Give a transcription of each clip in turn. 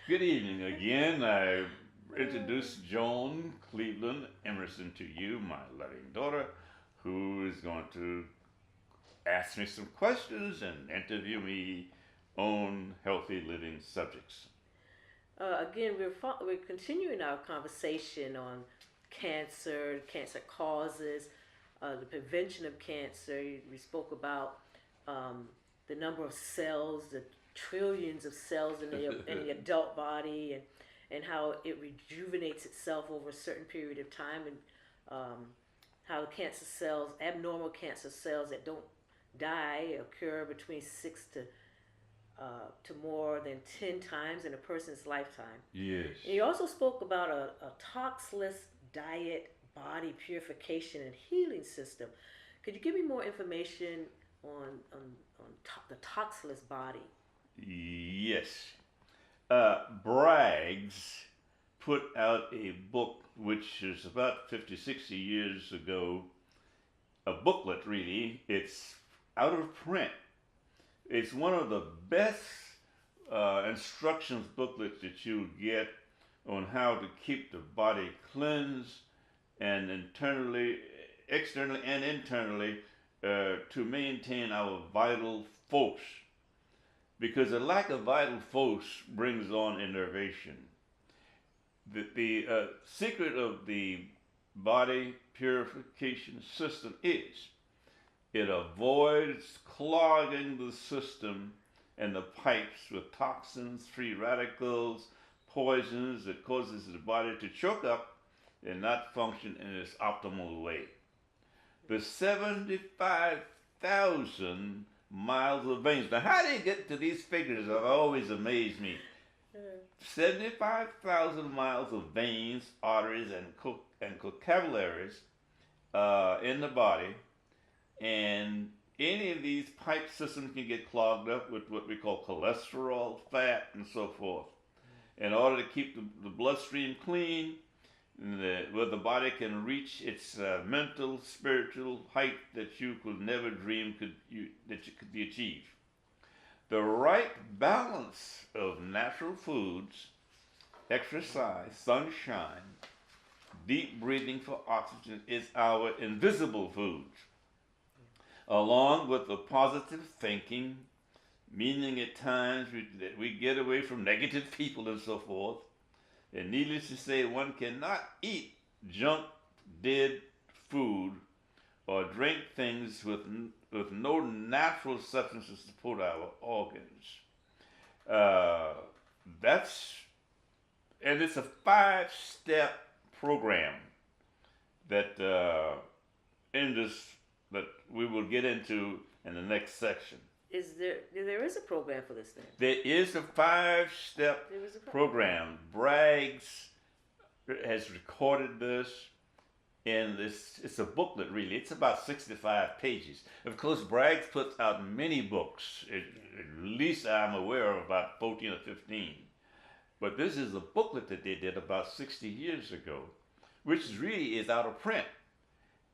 Good evening again. I introduce Joan Cleveland Emerson to you, my loving daughter, who is going to ask me some questions and interview me on healthy living subjects. Again, we're continuing our conversation on cancer, cancer causes, the prevention of cancer. We spoke about um, the number of cells, the trillions of cells in the adult body, and how it rejuvenates itself over a certain period of time, and um, how cancer cells, abnormal cancer cells that don't die, occur between to more than 10 times in a person's lifetime. Yes. And he also spoke about a toxless diet, body purification, and healing system. Could you give me more information on, the toxless body? Yes. Braggs put out a book which is about 50, 60 years ago, a booklet really. It's out of print. It's one of the best instructions booklets that you'll get on how to keep the body cleansed and internally, externally, and internally to maintain our vital force. Because a lack of vital force brings on innervation. The secret of the body purification system is it avoids clogging the system and the pipes with toxins, free radicals, poisons that causes the body to choke up and not function in its optimal way. The 75,000 miles of veins. Now, how do you get to these figures have always amazed me. 75,000 miles of veins, arteries, and capillaries in the body, and any of these pipe systems can get clogged up with what we call cholesterol, fat, and so forth. In order to keep the bloodstream clean, where the body can reach its mental, spiritual height that you could never dream that you could be achieved. The right balance of natural foods, exercise, sunshine, deep breathing for oxygen is our invisible foods, along with the positive thinking, meaning at times that we get away from negative people and so forth. And needless to say, one cannot eat junk, dead food or drink things with no natural substances to support our organs. Uh, that's and it's a 5-step program that in this that we will get into in the next section. There is a program for this thing? There is a 5-step There is a program. Braggs has recorded this, and it's a booklet really. It's about 65 pages. Of course, Braggs puts out many books. At least I'm aware of about 14 or 15. But this is a booklet that they did about 60 years ago, which really is out of print.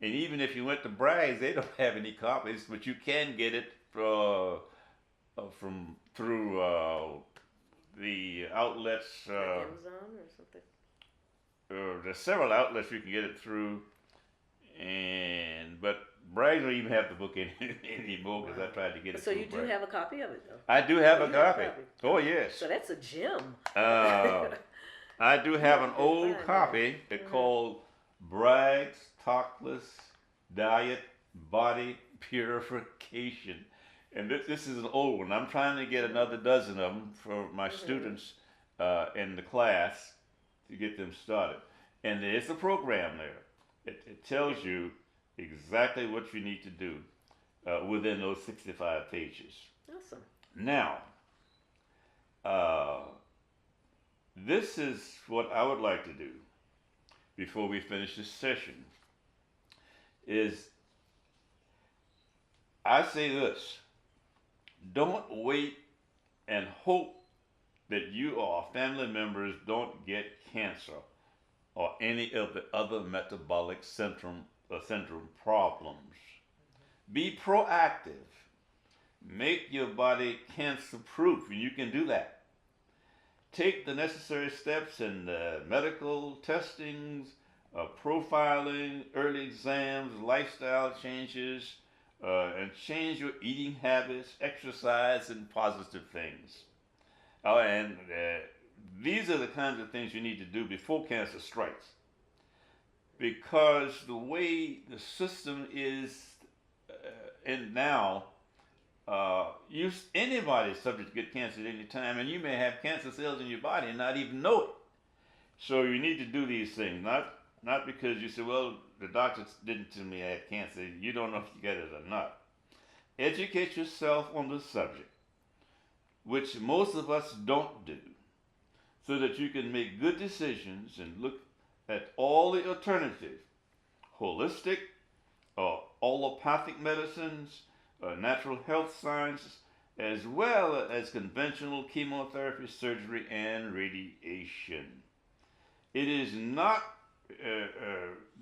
And even if you went to Braggs, they don't have any copies, but you can get it from through the outlets. Like Amazon or something? There's several outlets you can get it through, but Braggs don't even have the book anymore because I tried to get it. So through you do Braggs. have a copy of it, though. I do have Oh, a you have copy. a copy. Oh yes. So that's a gem. Uh, I do have an old Fine, copy that called Bragg's Talkless Diet Body Purification. And this is an old one. I'm trying to get another dozen of them for my students in the class to get them started. And there's a program there. It tells you exactly what you need to do within those 65 pages. Awesome. Now, uh, this is what I would like to do before we finish this session. Is I say this: don't wait and hope that you or family members don't get cancer or any of the other metabolic syndrome problems. Be proactive. Make your body cancer proof, and you can do that. take the necessary steps in medical testings, profiling, early exams, lifestyle changes, and change your eating habits, exercise, and positive things. And these are the kinds of things you need to do before cancer strikes. Because the way the system is in now, anybody's subject to get cancer at any time, and you may have cancer cells in your body and not even know it. So you need to do these things, not because you say, well, the doctor didn't tell me I had cancer. You don't know if you get it or not. Educate yourself on the subject, which most of us don't do, so that you can make good decisions and look at all the alternatives, holistic or allopathic medicines, natural health sciences, as well as conventional chemotherapy, surgery, and radiation. It is not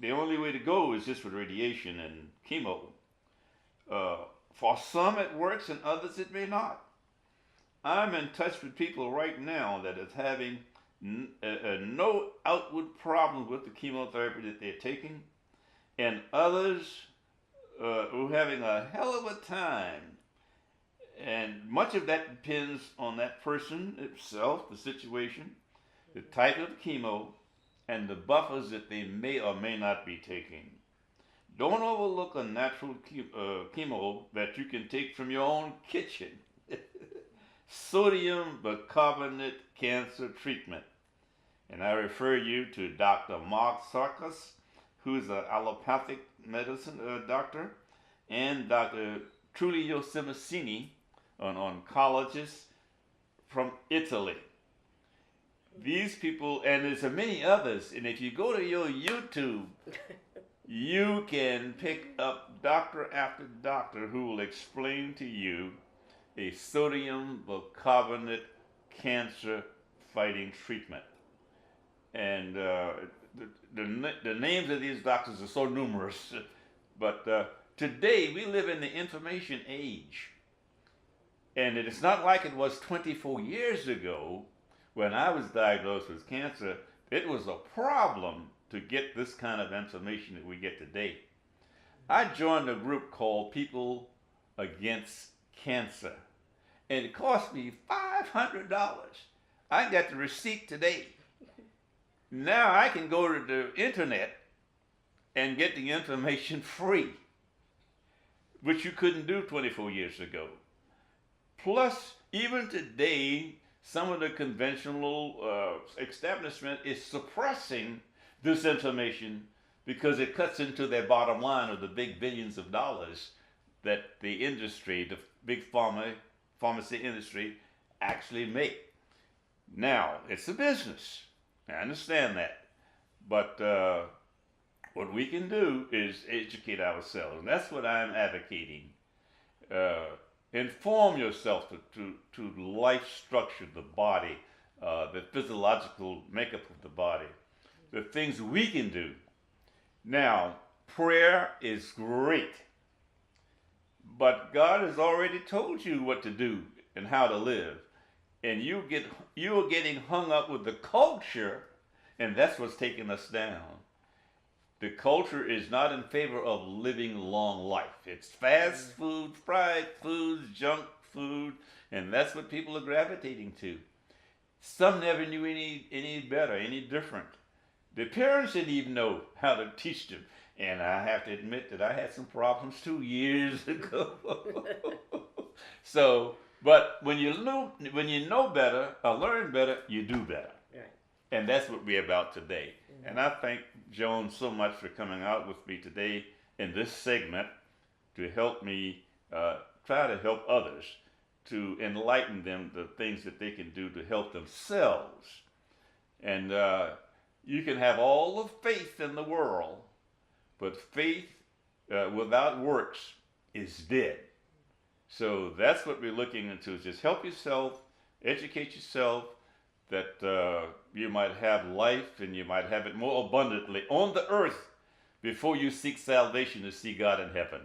the only way to go is just with radiation and chemo. For some it works and others it may not. I'm in touch with people right now that is having no outward problem with the chemotherapy that they're taking, and others who are having a hell of a time. And much of that depends on that person itself, the situation, the type of chemo, and the buffers that they may or may not be taking. Don't overlook a natural chemo that you can take from your own kitchen. Sodium bicarbonate cancer treatment. And I refer you to Dr. Mark Sarkis, who's an allopathic medicine doctor, and Dr. Trulio Simicini, an oncologist from Italy. These people, and there's many others, and if you go to your YouTube, you can pick up doctor after doctor who will explain to you a sodium bicarbonate cancer fighting treatment. And the names of these doctors are so numerous, but today we live in the information age. And it is not like it was 24 years ago when I was diagnosed with cancer. It was a problem to get this kind of information that we get today. I joined a group called People Against Cancer, and it cost me $500. I got the receipt today. Now I can go to the internet and get the information free, which you couldn't do 24 years ago. Plus, even today, some of the conventional establishment is suppressing this information because it cuts into their bottom line of the big billions of dollars that the industry, the big pharmacy industry, actually make. Now, it's a business. I understand that. But what we can do is educate ourselves. And that's what I'm advocating. Inform yourself to life structure, the body, the physiological makeup of the body, the things we can do. Now, prayer is great, but God has already told you what to do and how to live. And you're getting hung up with the culture, and that's what's taking us down. The culture is not in favor of living long life. It's fast food, fried foods, junk food, and that's what people are gravitating to. Some never knew any better, any different. The parents didn't even know how to teach them. And I have to admit that I had some problems 2 years ago. So, but when you know better or learn better, you do better. Right. And that's what we're about today. Mm-hmm. And I thank Joan so much for coming out with me today in this segment to help me try to help others, to enlighten them the things that they can do to help themselves. And you can have all the faith in the world, but faith without works is dead. So that's what we're looking into, is just help yourself, educate yourself, that you might have life and you might have it more abundantly on the earth before you seek salvation to see God in heaven.